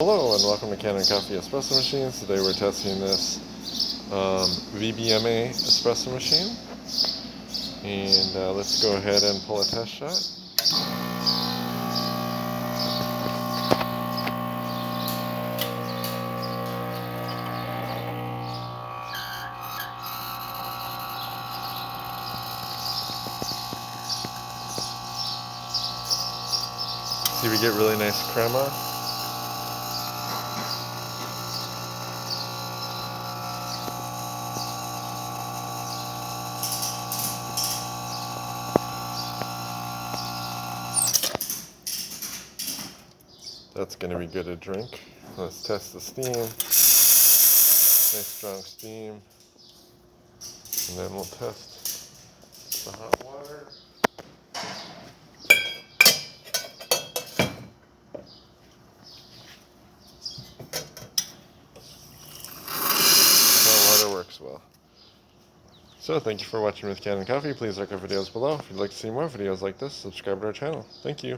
Hello and welcome to Cannon Coffee Espresso Machines. Today we're testing this Viebiemme espresso machine. And let's go ahead and pull a test shot. See, we get really nice crema. That's going to be good to drink. Let's test the steam. Nice strong steam. And then we'll test the hot water. Hot water works well. So thank you for watching with Cannon Coffee. Please like our videos below. If you'd like to see more videos like this, subscribe to our channel. Thank you.